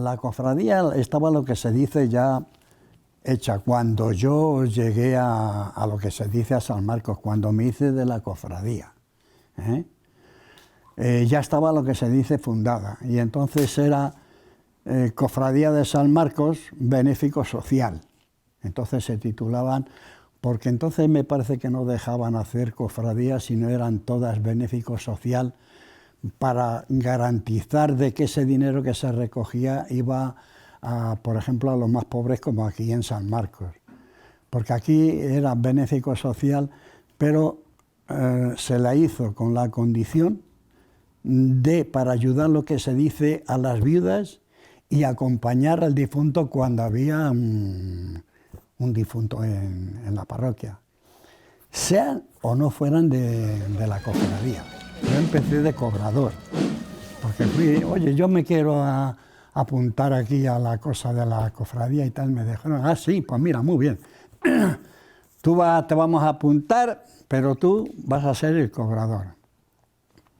la cofradía estaba lo que se dice ya hecha. Cuando yo llegué a lo que se dice a San Marcos, cuando me hice de la cofradía, ya estaba lo que se dice fundada. Y entonces era Cofradía de San Marcos Benéfico Social. Entonces se titulaban, porque entonces me parece que no dejaban hacer cofradías, sino eran todas Benéfico Social, para garantizar de que ese dinero que se recogía iba, por ejemplo, a los más pobres, como aquí en San Marcos. Porque aquí era benéfico social, pero se la hizo con la condición de, para ayudar, lo que se dice, a las viudas y acompañar al difunto cuando había un difunto en la parroquia, sean o no fueran de la cofradía. Yo empecé de cobrador, porque fui, oye, yo me quiero apuntar aquí a la cosa de la cofradía y tal. Me dijeron, ah, sí, pues mira, muy bien. Te vamos a apuntar, pero tú vas a ser el cobrador.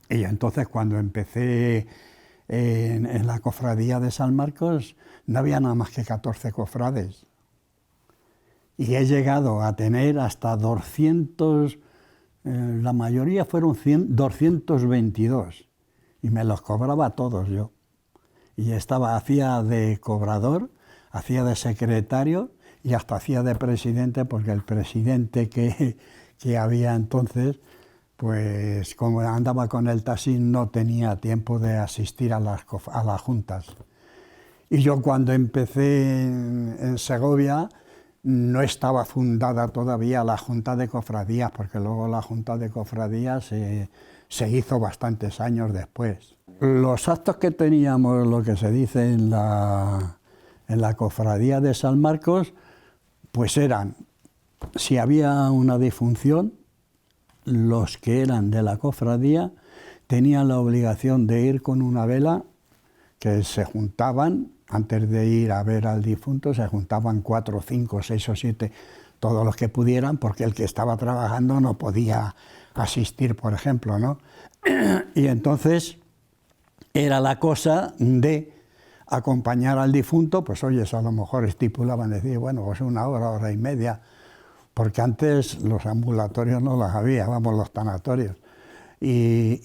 Y entonces, cuando empecé en la cofradía de San Marcos, no había nada más que 14 cofrades. Y he llegado a tener hasta 200... la mayoría fueron 222, y me los cobraba todos yo. Y hacía de cobrador, hacía de secretario y hasta hacía de presidente, porque el presidente que había entonces, pues como andaba con el taxi, no tenía tiempo de asistir a las juntas. Y yo, cuando empecé en Segovia, no estaba fundada todavía la Junta de Cofradías, porque luego la Junta de Cofradías se hizo bastantes años después. Los actos que teníamos, lo que se dice en la Cofradía de San Marcos, pues eran, si había una defunción, los que eran de la cofradía tenían la obligación de ir con una vela, que se juntaban. Antes de ir a ver al difunto, se juntaban 4, 5, 6 o 7, todos los que pudieran, porque el que estaba trabajando no podía asistir, por ejemplo, ¿no? Y entonces era la cosa de acompañar al difunto, pues oye, a lo mejor estipulaban, decir, bueno, pues 1 hora, 1 hora y media, porque antes los ambulatorios no los había, vamos, los tanatorios. Y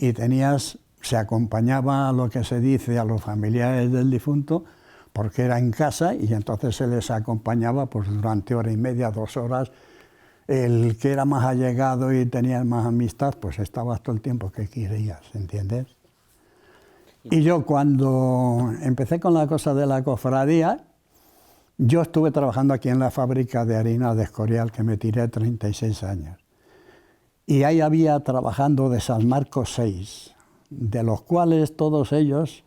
se acompañaba a lo que se dice a los familiares del difunto, porque era en casa, y entonces se les acompañaba pues durante 1 hora y media, 2 horas. El que era más allegado y tenía más amistad, pues estaba todo el tiempo que querías, ¿entiendes? Y yo, cuando empecé con la cosa de la cofradía, yo estuve trabajando aquí en la fábrica de harina de Escorial, que me tiré 36 años. Y ahí había trabajando de San Marcos 6, de los cuales todos ellos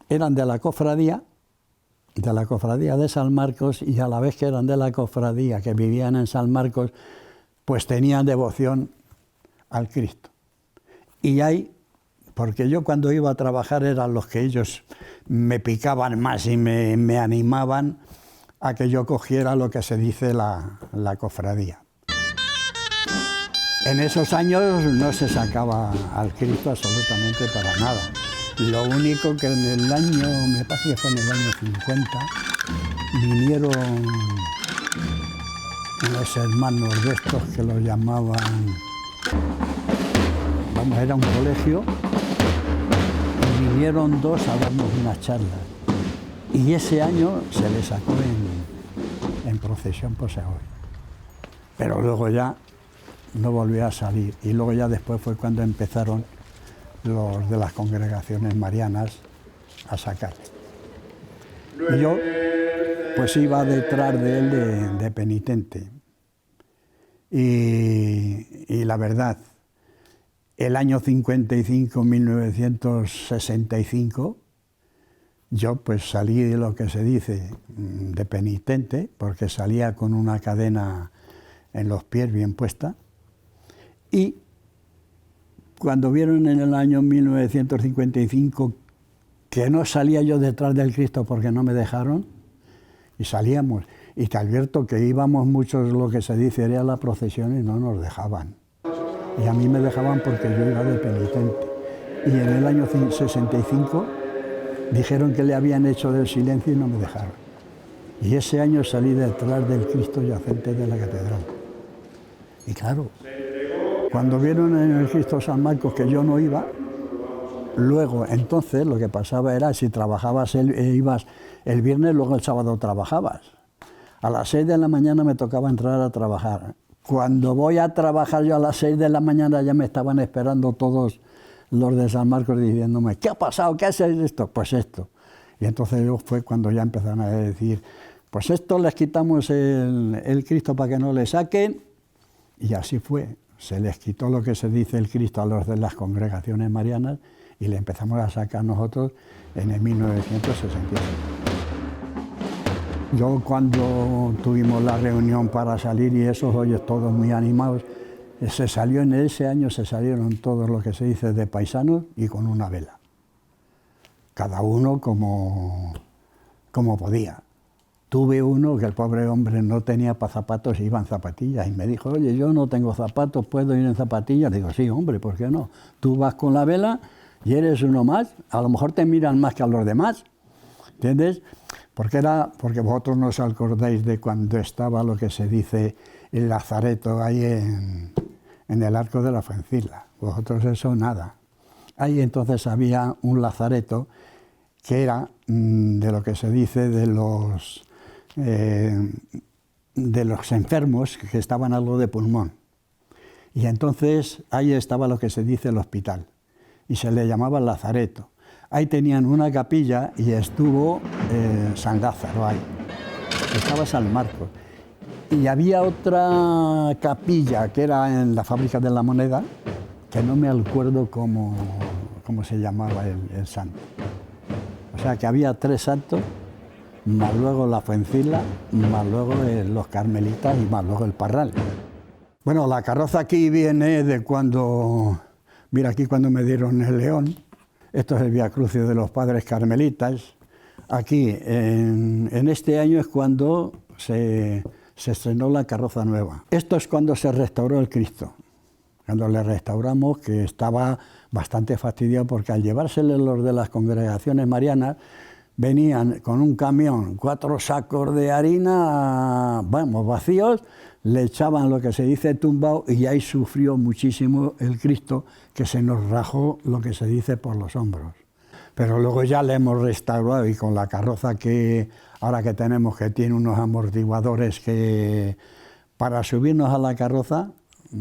eran de la cofradía de San Marcos, y a la vez que eran de la cofradía, que vivían en San Marcos, pues tenían devoción al Cristo. Y ahí, porque yo cuando iba a trabajar eran los que ellos me picaban más y me animaban a que yo cogiera lo que se dice la cofradía. En esos años no se sacaba al Cristo absolutamente para nada. Lo único que en el año, me parece que fue en el año 50, vinieron unos hermanos de estos que lo llamaban, vamos, era un colegio, y vinieron 2 a darnos unas charlas. Y ese año se le sacó en procesión por Segovia. Pero luego ya no volvió a salir. Y luego ya después fue cuando empezaron los de las congregaciones marianas a sacarle. Y yo pues iba detrás de él de penitente. Y la verdad, el año 55, 1965, yo pues salí de lo que se dice de penitente, porque salía con una cadena en los pies bien puesta. Y cuando vieron en el año 1955 que no salía yo detrás del Cristo porque no me dejaron, y salíamos, y te advierto que íbamos muchos, lo que se dice, era la procesión, y no nos dejaban. Y a mí me dejaban porque yo iba de penitente. Y en el año 65 dijeron que le habían hecho del silencio y no me dejaron. Y ese año salí detrás del Cristo yacente de la catedral. Y claro, cuando vieron en el Cristo San Marcos que yo no iba, luego entonces lo que pasaba era, si trabajabas ibas el viernes, luego el sábado trabajabas. A las 6 de la mañana me tocaba entrar a trabajar. Cuando voy a trabajar yo a las 6 de la mañana ya me estaban esperando todos los de San Marcos diciéndome, ¿qué ha pasado? ¿Qué haces esto? Pues esto. Y entonces fue cuando ya empezaron a decir, pues esto les quitamos el Cristo para que no le saquen. Y así fue. Se les quitó lo que se dice el Cristo a los de las congregaciones marianas y le empezamos a sacar nosotros en el 1967. Yo cuando tuvimos la reunión para salir y esos hoyos todos muy animados, se salió en ese año, se salieron todos lo que se dice de paisanos y con una vela. Cada uno como podía. Tuve uno que el pobre hombre no tenía para zapatos y iba en zapatillas y me dijo, oye, yo no tengo zapatos, ¿puedo ir en zapatillas? Digo, sí, hombre, ¿por qué no? Tú vas con la vela y eres uno más, a lo mejor te miran más que a los demás, ¿entiendes? Porque vosotros no os acordáis de cuando estaba lo que se dice el lazareto ahí en el Arco de la Fuencisla. Vosotros eso nada. Ahí entonces había un lazareto que era de lo que se dice de los enfermos que estaban algo de pulmón. Y entonces ahí estaba lo que se dice el hospital y se le llamaba lazareto. Ahí tenían una capilla y estuvo San Lázaro ahí, estaba San Marcos. Y había otra capilla que era en la Fábrica de la Moneda, que no me acuerdo cómo se llamaba el santo. O sea que había 3 santos, más luego la Fuencisla, más luego los carmelitas y más luego el Parral. Bueno, la carroza aquí viene de cuando, mira aquí cuando me dieron el león, esto es el Vía Crucis de los padres carmelitas. Aquí, en este año es cuando se estrenó la carroza nueva. Esto es cuando se restauró el Cristo. Cuando le restauramos, que estaba bastante fastidiado porque al llevársele los de las congregaciones marianas, venían con un camión, 4 sacos de harina, vamos, vacíos, le echaban lo que se dice tumbao y ahí sufrió muchísimo el Cristo, que se nos rajó lo que se dice por los hombros. Pero luego ya le hemos restaurado y con la carroza que ahora que tenemos, que tiene unos amortiguadores que para subirnos a la carroza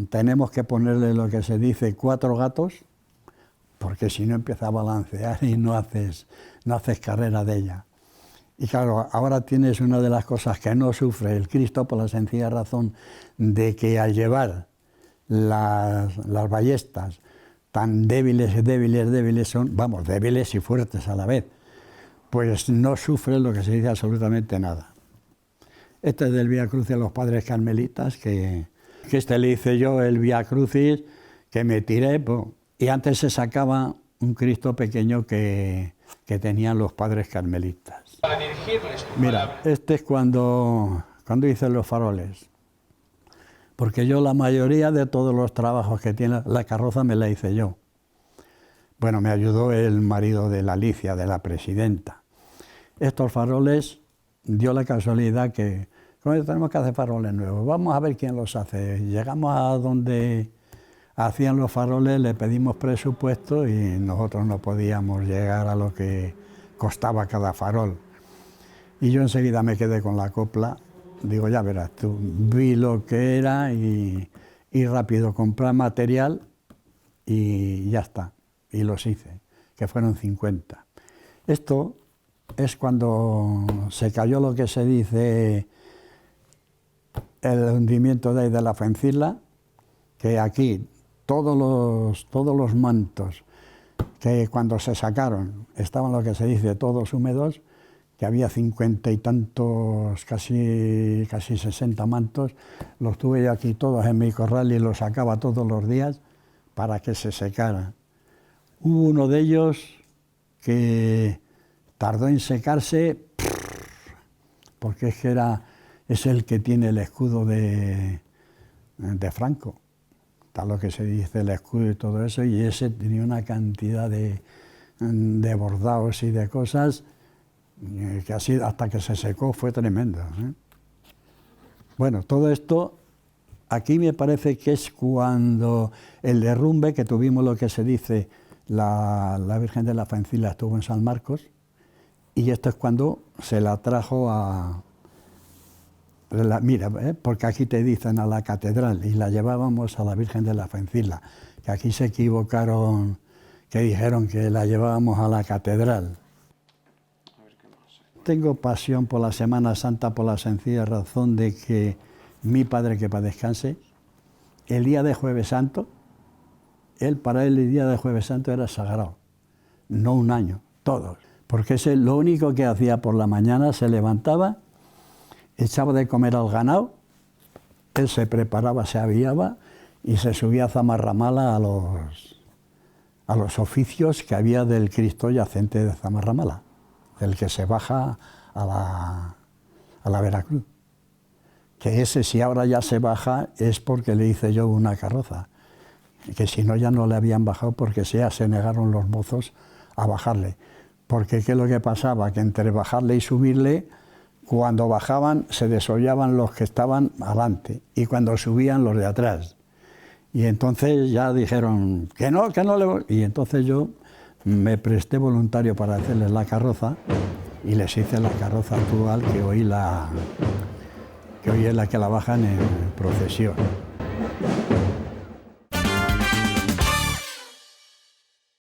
tenemos que ponerle lo que se dice 4 gatos, porque si no empieza a balancear y no haces carrera de ella. Y claro, ahora tienes una de las cosas que no sufre el Cristo por la sencilla razón de que al llevar las ballestas tan débiles son, vamos, débiles y fuertes a la vez, pues no sufre lo que se dice absolutamente nada. Este es del Vía Crucis de los padres carmelitas, que este le hice yo el Vía Crucis, que me tiré, y antes se sacaba un Cristo pequeño que tenían los padres carmelitas. Para dirigirles tu Mira, palabra. este es cuando hice los faroles. Porque yo la mayoría de todos los trabajos que tiene la carroza me la hice yo. Bueno, me ayudó el marido de la Alicia, de la presidenta. Estos faroles dio la casualidad que tenemos que hacer faroles nuevos, vamos a ver quién los hace. Llegamos a donde hacían los faroles, le pedimos presupuesto y nosotros no podíamos llegar a lo que costaba cada farol. Y yo enseguida me quedé con la copla, digo, ya verás tú, vi lo que era y rápido comprar material y ya está, y los hice, que fueron 50. Esto es cuando se cayó lo que se dice el hundimiento de la Fuencisla, que aquí todos los mantos que cuando se sacaron estaban lo que se dice todos húmedos, que había 50 y tantos, casi 60 mantos, los tuve yo aquí todos en mi corral y los sacaba todos los días para que se secaran. Hubo uno de ellos que tardó en secarse, porque es el que tiene el escudo de Franco, tal lo que se dice el escudo y todo eso, y ese tenía una cantidad de de bordados y de cosas, que así hasta que se secó fue tremendo, ¿eh? Bueno, todo esto, aquí me parece que es cuando el derrumbe, que tuvimos lo que se dice, la Virgen de la Faencilla estuvo en San Marcos, y esto es cuando se la trajo a... mira, porque aquí te dicen a la catedral, y la llevábamos a la Virgen de la Faencilla, que aquí se equivocaron, que dijeron que la llevábamos a la catedral. Tengo pasión por la Semana Santa por la sencilla razón de que mi padre, que para descanse, el día de Jueves Santo, para él el día de Jueves Santo era sagrado, no un año, todos. Porque es lo único que hacía por la mañana, se levantaba, echaba de comer al ganado, él se preparaba, se aviaba y se subía a Zamarramala a los oficios que había del Cristo yacente de Zamarramala, del que se baja a la Veracruz. Que ese, si ahora ya se baja, es porque le hice yo una carroza, que si no ya no le habían bajado porque ya se negaron los mozos a bajarle. Porque ¿qué es lo que pasaba? Que entre bajarle y subirle, cuando bajaban se desollaban los que estaban adelante y cuando subían los de atrás. Y entonces ya dijeron que no le voy. Y entonces yo me presté voluntario para hacerles la carroza y les hice la carroza actual que hoy es la que la bajan en procesión.